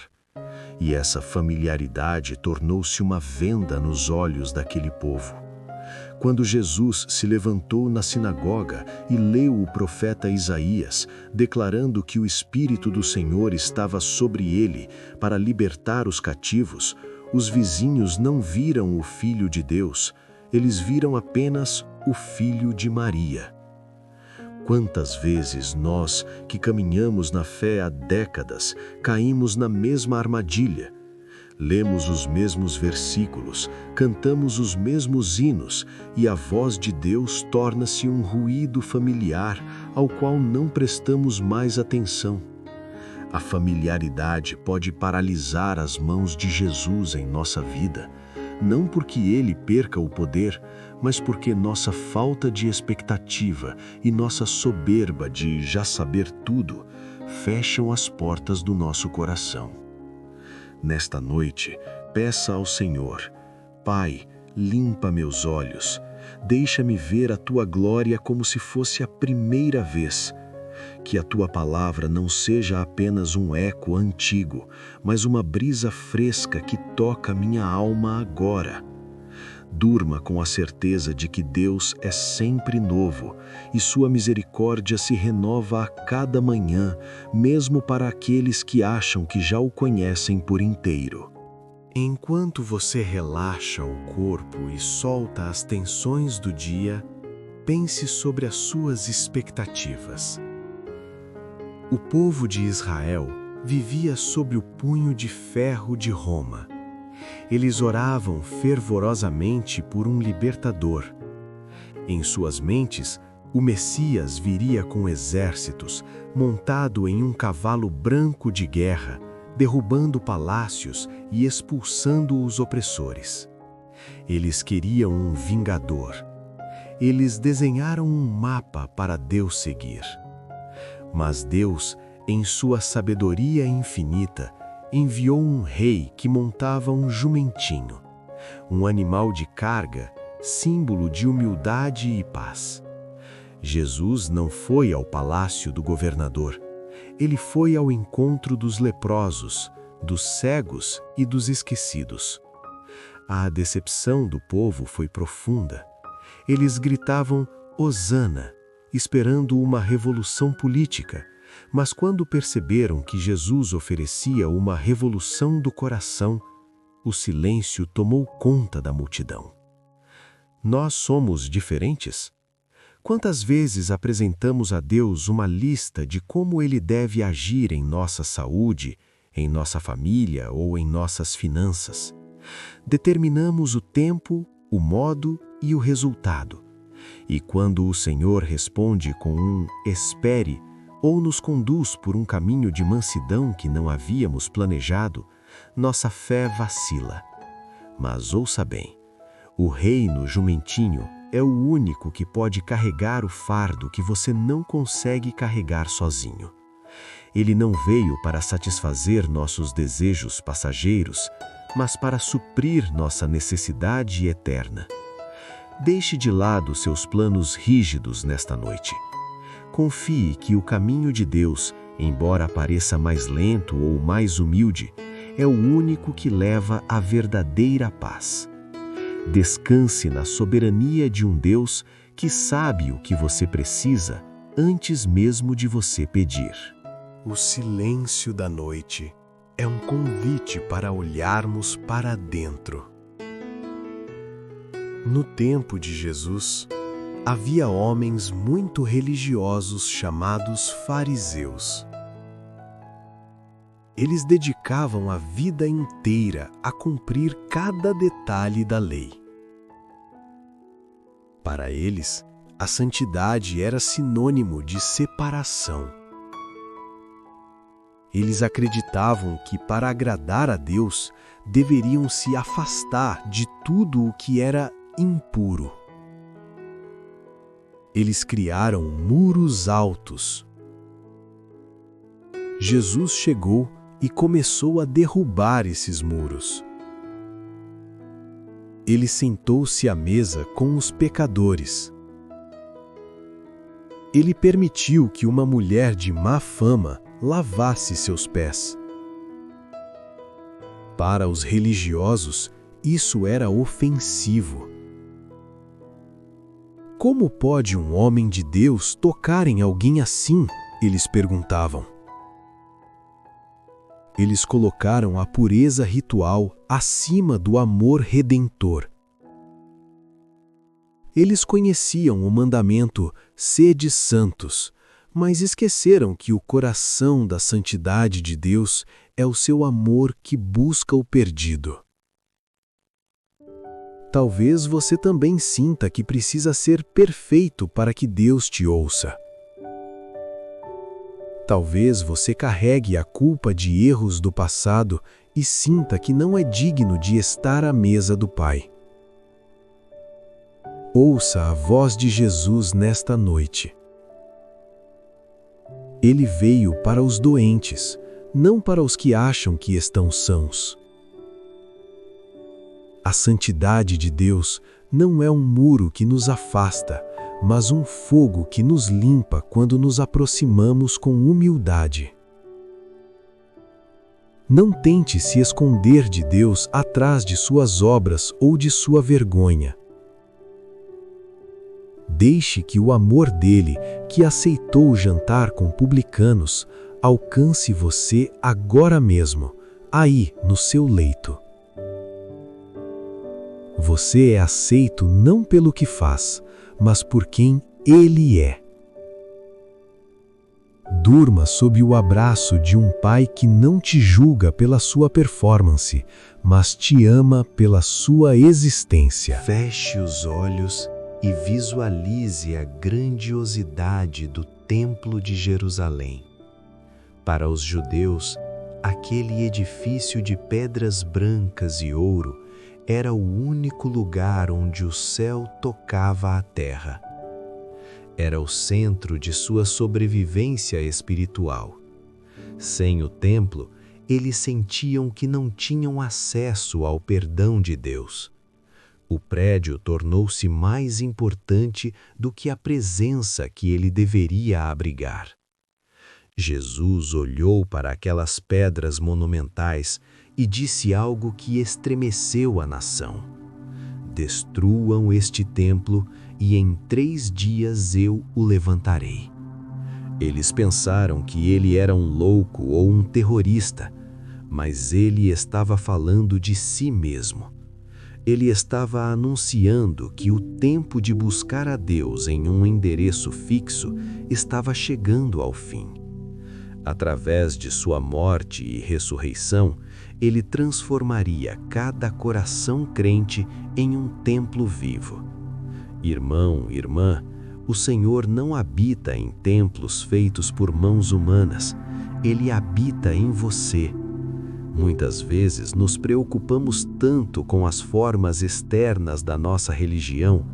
E essa familiaridade tornou-se uma venda nos olhos daquele povo. Quando Jesus se levantou na sinagoga e leu o profeta Isaías, declarando que o Espírito do Senhor estava sobre ele para libertar os cativos, os vizinhos não viram o Filho de Deus, eles viram apenas o Filho de Maria. Quantas vezes nós, que caminhamos na fé há décadas, caímos na mesma armadilha? Lemos os mesmos versículos, cantamos os mesmos hinos e a voz de Deus torna-se um ruído familiar ao qual não prestamos mais atenção. A familiaridade pode paralisar as mãos de Jesus em nossa vida, não porque ele perca o poder, mas porque nossa falta de expectativa e nossa soberba de já saber tudo fecham as portas do nosso coração. Nesta noite, peça ao Senhor: Pai, limpa meus olhos, deixa-me ver a Tua glória como se fosse a primeira vez. Que a Tua palavra não seja apenas um eco antigo, mas uma brisa fresca que toca minha alma agora. Durma com a certeza de que Deus é sempre novo e sua misericórdia se renova a cada manhã, mesmo para aqueles que acham que já o conhecem por inteiro. Enquanto você relaxa o corpo e solta as tensões do dia, pense sobre as suas expectativas. O povo de Israel vivia sob o punho de ferro de Roma. Eles oravam fervorosamente por um libertador. Em suas mentes, o Messias viria com exércitos, montado em um cavalo branco de guerra, derrubando palácios e expulsando os opressores. Eles queriam um vingador. Eles desenharam um mapa para Deus seguir. Mas Deus, em sua sabedoria infinita, enviou um rei que montava um jumentinho, um animal de carga, símbolo de humildade e paz. Jesus não foi ao palácio do governador, ele foi ao encontro dos leprosos, dos cegos e dos esquecidos. A decepção do povo foi profunda. Eles gritavam Hosana, esperando uma revolução política, mas quando perceberam que Jesus oferecia uma revolução do coração, o silêncio tomou conta da multidão. Nós somos diferentes? Quantas vezes apresentamos a Deus uma lista de como Ele deve agir em nossa saúde, em nossa família ou em nossas finanças? Determinamos o tempo, o modo e o resultado. E quando o Senhor responde com um espere, ou nos conduz por um caminho de mansidão que não havíamos planejado, nossa fé vacila. Mas ouça bem, o reino jumentinho é o único que pode carregar o fardo que você não consegue carregar sozinho. Ele não veio para satisfazer nossos desejos passageiros, mas para suprir nossa necessidade eterna. Deixe de lado seus planos rígidos nesta noite. Confie que o caminho de Deus, embora pareça mais lento ou mais humilde, é o único que leva à verdadeira paz. Descanse na soberania de um Deus que sabe o que você precisa antes mesmo de você pedir. O silêncio da noite é um convite para olharmos para dentro. No tempo de Jesus, havia homens muito religiosos chamados fariseus. Eles dedicavam a vida inteira a cumprir cada detalhe da lei. Para eles, a santidade era sinônimo de separação. Eles acreditavam que, para agradar a Deus, deveriam se afastar de tudo o que era impuro. Eles criaram muros altos. Jesus chegou e começou a derrubar esses muros. Ele sentou-se à mesa com os pecadores. Ele permitiu que uma mulher de má fama lavasse seus pés. Para os religiosos, isso era ofensivo. Como pode um homem de Deus tocar em alguém assim? Eles perguntavam. Eles colocaram a pureza ritual acima do amor redentor. Eles conheciam o mandamento "Sede santos", mas esqueceram que o coração da santidade de Deus é o seu amor que busca o perdido. Talvez você também sinta que precisa ser perfeito para que Deus te ouça. Talvez você carregue a culpa de erros do passado e sinta que não é digno de estar à mesa do Pai. Ouça a voz de Jesus nesta noite. Ele veio para os doentes, não para os que acham que estão sãos. A santidade de Deus não é um muro que nos afasta, mas um fogo que nos limpa quando nos aproximamos com humildade. Não tente se esconder de Deus atrás de suas obras ou de sua vergonha. Deixe que o amor dele, que aceitou jantar com publicanos, alcance você agora mesmo, aí no seu leito. Você é aceito não pelo que faz, mas por quem Ele é. Durma sob o abraço de um Pai que não te julga pela sua performance, mas te ama pela sua existência. Feche os olhos e visualize a grandiosidade do Templo de Jerusalém. Para os judeus, aquele edifício de pedras brancas e ouro era o único lugar onde o céu tocava a terra. Era o centro de sua sobrevivência espiritual. Sem o templo, eles sentiam que não tinham acesso ao perdão de Deus. O prédio tornou-se mais importante do que a presença que ele deveria abrigar. Jesus olhou para aquelas pedras monumentais e disse algo que estremeceu a nação: destruam este templo e em 3 dias eu o levantarei. Eles pensaram que ele era um louco ou um terrorista, mas ele estava falando de si mesmo. Ele estava anunciando que o tempo de buscar a Deus em um endereço fixo estava chegando ao fim. Através de sua morte e ressurreição, ele transformaria cada coração crente em um templo vivo. Irmão, irmã, o Senhor não habita em templos feitos por mãos humanas, ele habita em você. Muitas vezes nos preocupamos tanto com as formas externas da nossa religião,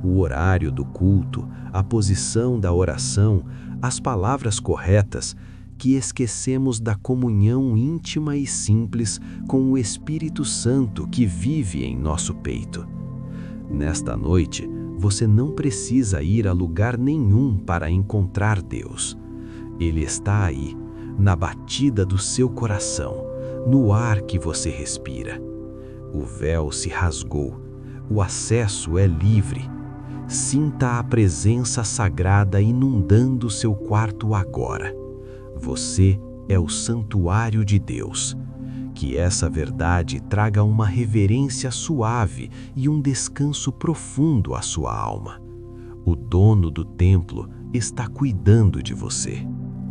o horário do culto, a posição da oração, as palavras corretas, que esquecemos da comunhão íntima e simples com o Espírito Santo que vive em nosso peito. Nesta noite, você não precisa ir a lugar nenhum para encontrar Deus. Ele está aí, na batida do seu coração, no ar que você respira. O véu se rasgou, O acesso é livre. Sinta a presença sagrada inundando seu quarto agora. Você é o santuário de Deus. Que essa verdade traga uma reverência suave e um descanso profundo à sua alma. O dono do templo está cuidando de você.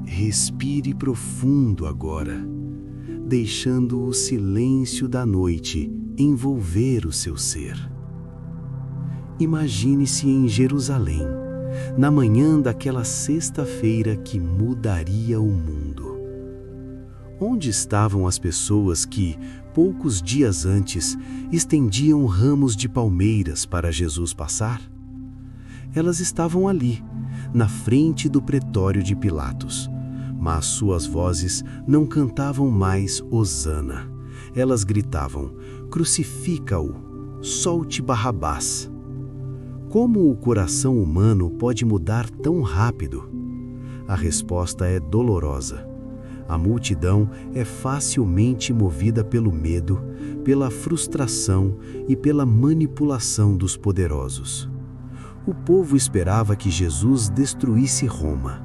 Respire profundo agora, deixando o silêncio da noite envolver o seu ser. Imagine-se em Jerusalém, na manhã daquela sexta-feira que mudaria o mundo. Onde estavam as pessoas que, poucos dias antes, estendiam ramos de palmeiras para Jesus passar? Elas estavam ali, na frente do pretório de Pilatos, mas suas vozes não cantavam mais Hosana. Elas gritavam: crucifica-o, solte Barrabás. Como o coração humano pode mudar tão rápido? A resposta é dolorosa. A multidão é facilmente movida pelo medo, pela frustração e pela manipulação dos poderosos. O povo esperava que Jesus destruísse Roma.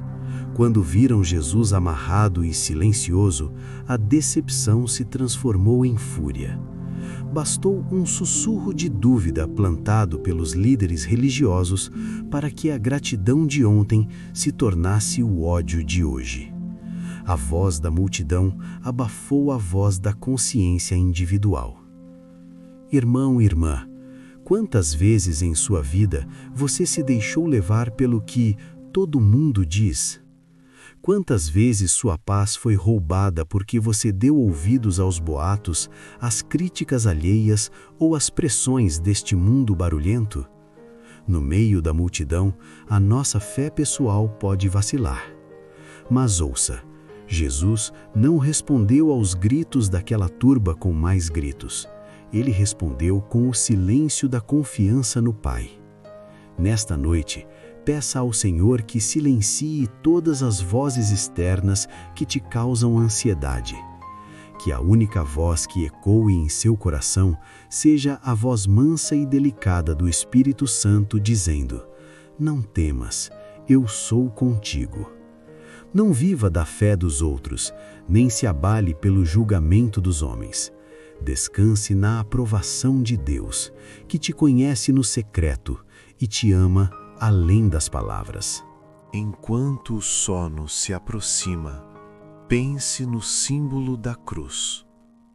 Quando viram Jesus amarrado e silencioso, a decepção se transformou em fúria. Bastou um sussurro de dúvida plantado pelos líderes religiosos para que a gratidão de ontem se tornasse o ódio de hoje. A voz da multidão abafou a voz da consciência individual. Irmão e irmã, quantas vezes em sua vida você se deixou levar pelo que todo mundo diz? Quantas vezes sua paz foi roubada porque você deu ouvidos aos boatos, às críticas alheias ou às pressões deste mundo barulhento? No meio da multidão, a nossa fé pessoal pode vacilar. Mas ouça, Jesus não respondeu aos gritos daquela turba com mais gritos. Ele respondeu com o silêncio da confiança no Pai. Nesta noite, peça ao Senhor que silencie todas as vozes externas que te causam ansiedade. Que a única voz que ecoe em seu coração seja a voz mansa e delicada do Espírito Santo dizendo: não temas, eu sou contigo. Não viva da fé dos outros, nem se abale pelo julgamento dos homens. Descanse na aprovação de Deus, que te conhece no secreto e te ama além das palavras. Enquanto o sono se aproxima, pense no símbolo da cruz.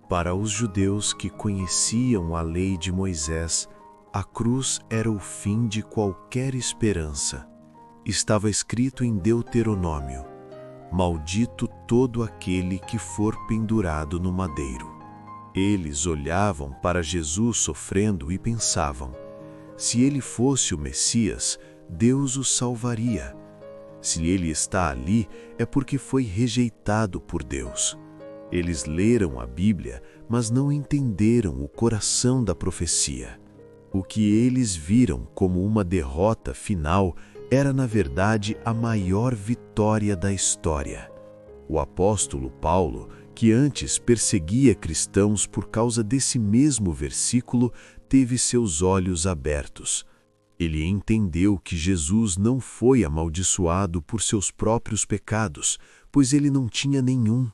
Para os judeus que conheciam a lei de Moisés, a cruz era o fim de qualquer esperança. Estava escrito em Deuteronômio: maldito todo aquele que for pendurado no madeiro. Eles olhavam para Jesus sofrendo e pensavam: se ele fosse o Messias, Deus o salvaria. Se ele está ali, é porque foi rejeitado por Deus. Eles leram a Bíblia, mas não entenderam o coração da profecia. O que eles viram como uma derrota final era, na verdade, a maior vitória da história. O apóstolo Paulo, que antes perseguia cristãos por causa desse mesmo versículo, teve seus olhos abertos. Ele entendeu que Jesus não foi amaldiçoado por seus próprios pecados, pois ele não tinha nenhum.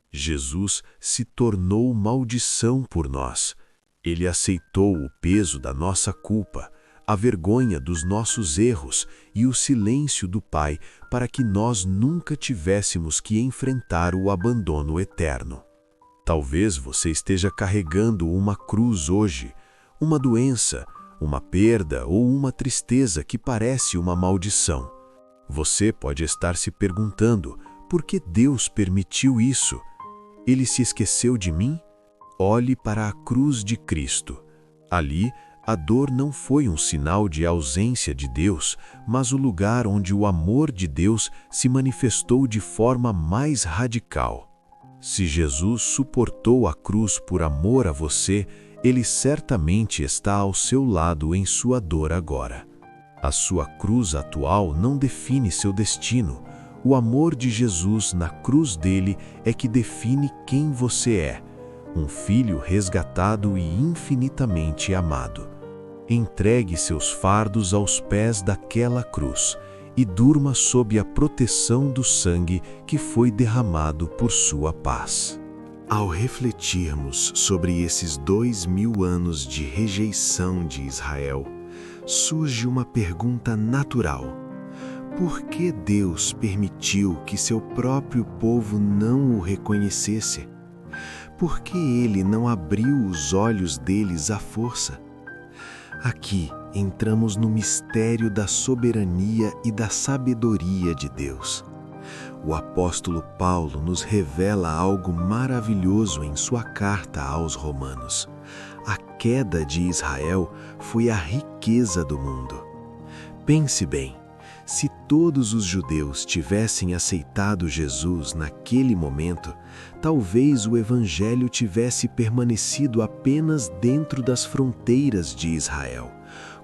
Jesus se tornou maldição por nós. Ele aceitou o peso da nossa culpa, a vergonha dos nossos erros e o silêncio do Pai para que nós nunca tivéssemos que enfrentar o abandono eterno. Talvez você esteja carregando uma cruz hoje, uma doença, uma perda ou uma tristeza que parece uma maldição. Você pode estar se perguntando: por que Deus permitiu isso? Ele se esqueceu de mim? Olhe para a cruz de Cristo. Ali, a dor não foi um sinal de ausência de Deus, mas o lugar onde o amor de Deus se manifestou de forma mais radical. Se Jesus suportou a cruz por amor a você, Ele certamente está ao seu lado em sua dor agora. A sua cruz atual não define seu destino. O amor de Jesus na cruz dele é que define quem você é, um filho resgatado e infinitamente amado. entregue seus fardos aos pés daquela cruz e durma sob a proteção do sangue que foi derramado por sua paz. Ao refletirmos sobre esses 2000 anos de rejeição de Israel, surge uma pergunta natural: por que Deus permitiu que seu próprio povo não o reconhecesse? Por que ele não abriu os olhos deles à força? Aqui entramos no mistério da soberania e da sabedoria de Deus. O apóstolo Paulo nos revela algo maravilhoso em sua carta aos Romanos. A queda de Israel foi a riqueza do mundo. Pense bem, se todos os judeus tivessem aceitado Jesus naquele momento, talvez o Evangelho tivesse permanecido apenas dentro das fronteiras de Israel,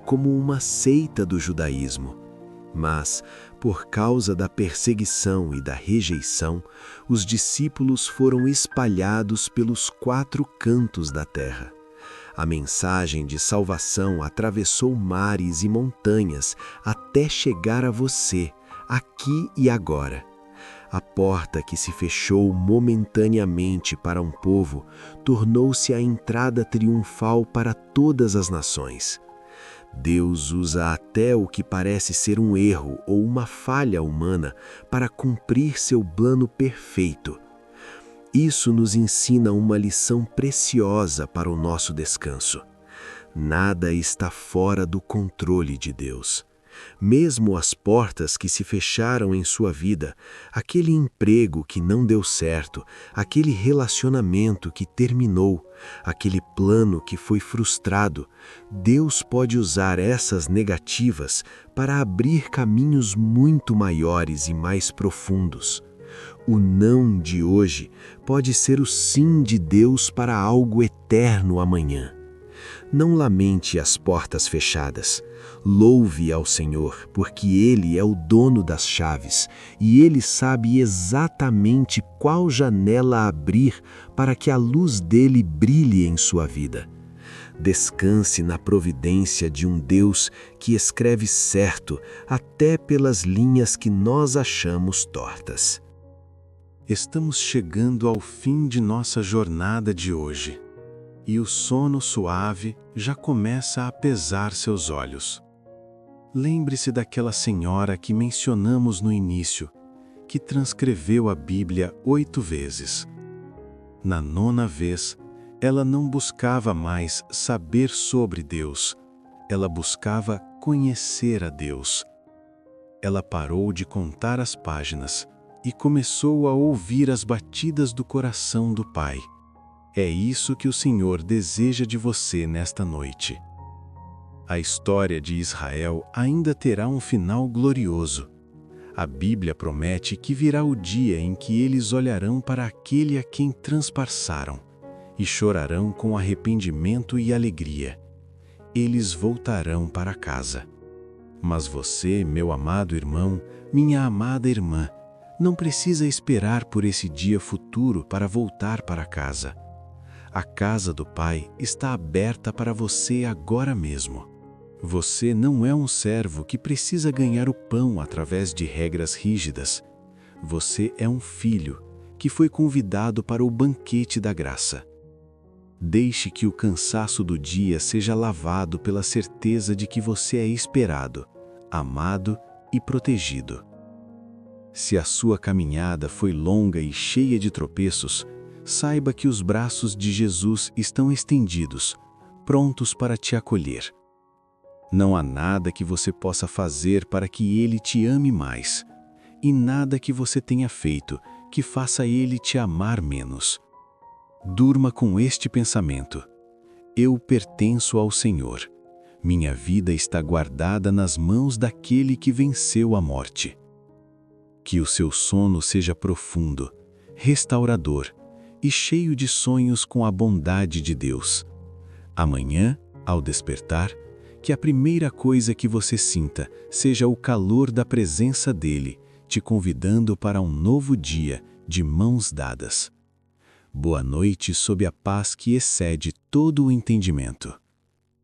como uma seita do judaísmo. Mas, por causa da perseguição e da rejeição, os discípulos foram espalhados pelos 4 cantos da terra. A mensagem de salvação atravessou mares e montanhas até chegar a você, aqui e agora. A porta que se fechou momentaneamente para um povo tornou-se a entrada triunfal para todas as nações. Deus usa até o que parece ser um erro ou uma falha humana para cumprir seu plano perfeito. Isso nos ensina uma lição preciosa para o nosso descanso. Nada está fora do controle de Deus. Mesmo as portas que se fecharam em sua vida, aquele emprego que não deu certo, aquele relacionamento que terminou, aquele plano que foi frustrado, Deus pode usar essas negativas para abrir caminhos muito maiores e mais profundos. O não de hoje pode ser o sim de Deus para algo eterno amanhã. Não lamente as portas fechadas. Louve ao Senhor, porque Ele é o dono das chaves e Ele sabe exatamente qual janela abrir para que a luz dele brilhe em sua vida. Descanse na providência de um Deus que escreve certo até pelas linhas que nós achamos tortas. Estamos chegando ao fim de nossa jornada de hoje. E o sono suave já começa a pesar seus olhos. Lembre-se daquela senhora que mencionamos no início, que transcreveu a Bíblia 8 vezes. Na 9ª vez, ela não buscava mais saber sobre Deus, ela buscava conhecer a Deus. Ela parou de contar as páginas e começou a ouvir as batidas do coração do Pai. É isso que o Senhor deseja de você nesta noite. A história de Israel ainda terá um final glorioso. A Bíblia promete que virá o dia em que eles olharão para aquele a quem transpassaram e chorarão com arrependimento e alegria. Eles voltarão para casa. Mas você, meu amado irmão, minha amada irmã, não precisa esperar por esse dia futuro para voltar para casa. A casa do Pai está aberta para você agora mesmo. Você não é um servo que precisa ganhar o pão através de regras rígidas. Você é um filho que foi convidado para o banquete da graça. Deixe que o cansaço do dia seja lavado pela certeza de que você é esperado, amado e protegido. Se a sua caminhada foi longa e cheia de tropeços, saiba que os braços de Jesus estão estendidos, prontos para te acolher. Não há nada que você possa fazer para que Ele te ame mais, e nada que você tenha feito que faça Ele te amar menos. Durma com este pensamento: eu pertenço ao Senhor. Minha vida está guardada nas mãos daquele que venceu a morte. Que o seu sono seja profundo, restaurador e cheio de sonhos com a bondade de Deus. Amanhã, ao despertar, que a primeira coisa que você sinta seja o calor da presença dele, te convidando para um novo dia de mãos dadas. Boa noite sob a paz que excede todo o entendimento.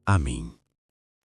Amém.